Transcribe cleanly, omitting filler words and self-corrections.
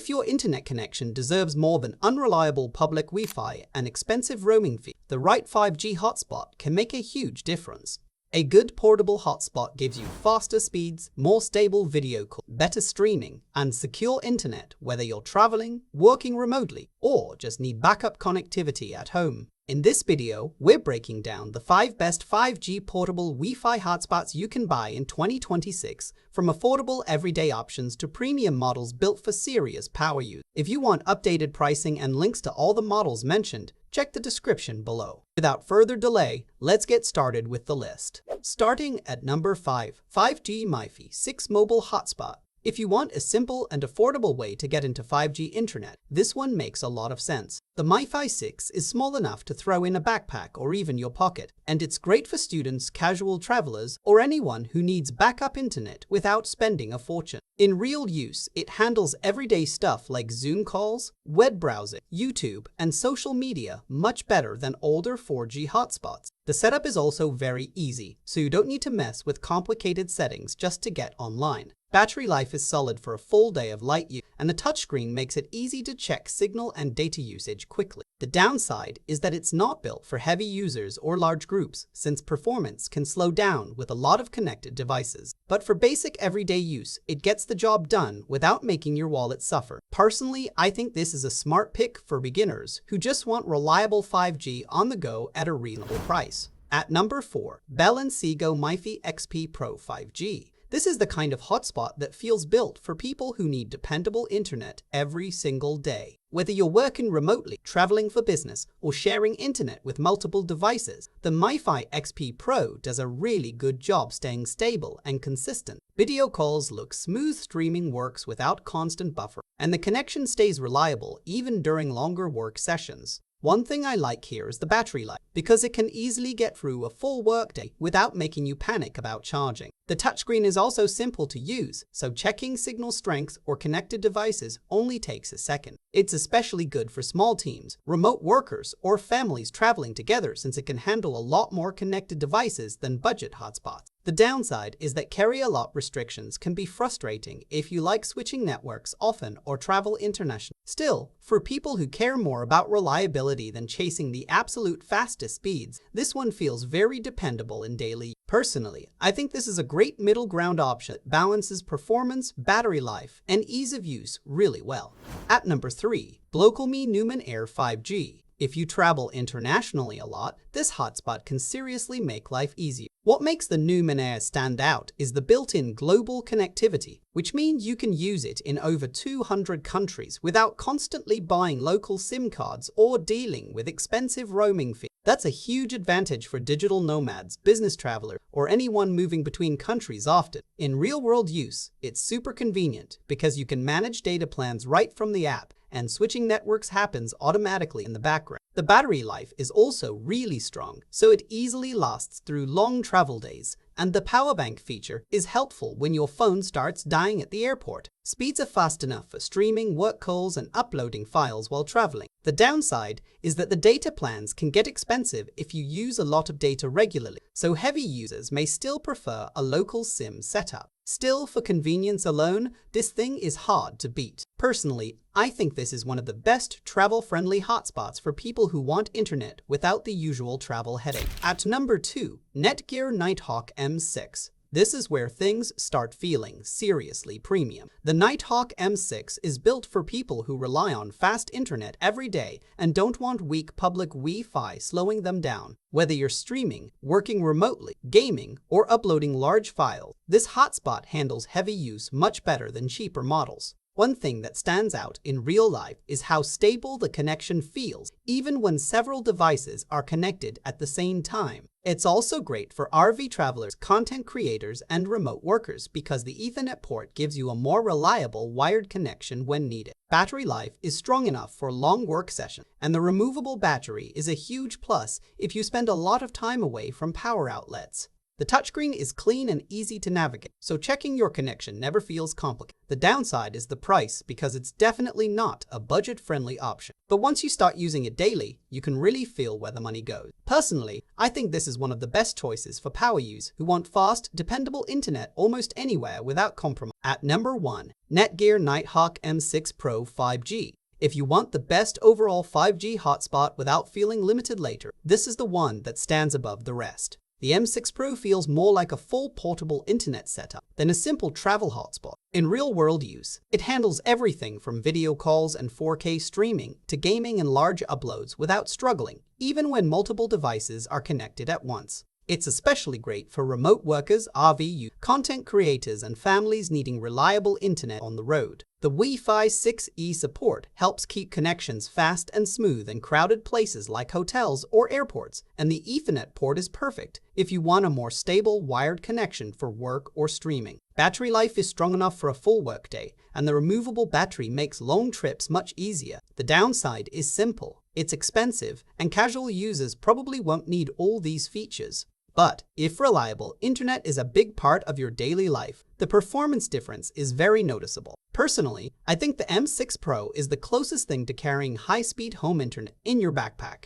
if your internet connection deserves more than unreliable public Wi-Fi and expensive roaming fees, the right 5G hotspot can make a huge difference. A good portable hotspot gives you faster speeds, more stable video calls, better streaming, and secure internet whether you're traveling, working remotely, or just need backup connectivity at home. In this video, we're breaking down the 5 best 5G portable Wi-Fi hotspots you can buy in 2026, from affordable everyday options to premium models built for serious power use. If you want updated pricing and links to all the models mentioned, check the description below. Without further delay, let's get started with the list. Starting at number 5, 5G MiFi 6 Mobile Hotspot. If you want a simple and affordable way to get into 5G internet, this one makes a lot of sense. The MiFi 6 is small enough to throw in a backpack or even your pocket, and it's great for students, casual travelers, or anyone who needs backup internet without spending a fortune. In real use, it handles everyday stuff like Zoom calls, web browsing, YouTube, and social media much better than older 4G hotspots. The setup is also very easy, so you don't need to mess with complicated settings just to get online. Battery life is solid for a full day of light use, and the touchscreen makes it easy to check signal and data usage quickly. The downside is that it's not built for heavy users or large groups, since performance can slow down with a lot of connected devices. But for basic everyday use, it gets the job done without making your wallet suffer. Personally, I think this is a smart pick for beginners who just want reliable 5G on the go at a reasonable price. At number 4, Inseego MiFi XP Pro 5G. This is the kind of hotspot that feels built for people who need dependable internet every single day. Whether you're working remotely, traveling for business, or sharing internet with multiple devices, the MiFi XP Pro does a really good job staying stable and consistent. Video calls look smooth, streaming works without constant buffer, and the connection stays reliable even during longer work sessions. One thing I like here is the battery life, because it can easily get through a full workday without making you panic about charging. The touchscreen is also simple to use, so checking signal strength or connected devices only takes a second. It's especially good for small teams, remote workers, or families traveling together, since it can handle a lot more connected devices than budget hotspots. The downside is that carrier lot restrictions can be frustrating if you like switching networks often or travel internationally. Still, for people who care more about reliability than chasing the absolute fastest speeds, this one feels very dependable in daily use. Personally, I think this is a great middle ground option that balances performance, battery life, and ease of use really well. At number 3, GlocalMe Numen Air 5G. If you travel internationally a lot, this hotspot can seriously make life easier. What makes the Numen Air stand out is the built-in global connectivity, which means you can use it in over 200 countries without constantly buying local SIM cards or dealing with expensive roaming fees. That's a huge advantage for digital nomads, business travelers, or anyone moving between countries often. In real-world use, it's super convenient because you can manage data plans right from the app, and switching networks happens automatically in the background. The battery life is also really strong, so it easily lasts through long travel days, and the power bank feature is helpful when your phone starts dying at the airport. Speeds are fast enough for streaming, work calls, and uploading files while traveling. The downside is that the data plans can get expensive if you use a lot of data regularly, so heavy users may still prefer a local SIM setup. Still, for convenience alone, this thing is hard to beat. Personally, I think this is one of the best travel-friendly hotspots for people who want internet without the usual travel headache. At number 2, Netgear Nighthawk M6. This is where things start feeling seriously premium. The Nighthawk M6 is built for people who rely on fast internet every day and don't want weak public Wi-Fi slowing them down. Whether you're streaming, working remotely, gaming, or uploading large files, this hotspot handles heavy use much better than cheaper models. One thing that stands out in real life is how stable the connection feels, even when several devices are connected at the same time. It's also great for RV travelers, content creators, and remote workers because the Ethernet port gives you a more reliable wired connection when needed. Battery life is strong enough for long work sessions, and the removable battery is a huge plus if you spend a lot of time away from power outlets. The touchscreen is clean and easy to navigate, so checking your connection never feels complicated. The downside is the price, because it's definitely not a budget-friendly option. But once you start using it daily, you can really feel where the money goes. Personally, I think this is one of the best choices for power users who want fast, dependable internet almost anywhere without compromise. At number 1, Netgear Nighthawk M6 Pro 5G. If you want the best overall 5G hotspot without feeling limited later, this is the one that stands above the rest. The M6 Pro feels more like a full portable internet setup than a simple travel hotspot. In real-world use, it handles everything from video calls and 4K streaming to gaming and large uploads without struggling, even when multiple devices are connected at once. It's especially great for remote workers, RV content creators, and families needing reliable internet on the road. The Wi-Fi 6E support helps keep connections fast and smooth in crowded places like hotels or airports, and the Ethernet port is perfect if you want a more stable wired connection for work or streaming. Battery life is strong enough for a full workday, and the removable battery makes long trips much easier. The downside is simple. It's expensive, and casual users probably won't need all these features. But if reliable internet is a big part of your daily life, the performance difference is very noticeable. Personally, I think the M6 Pro is the closest thing to carrying high-speed home internet in your backpack.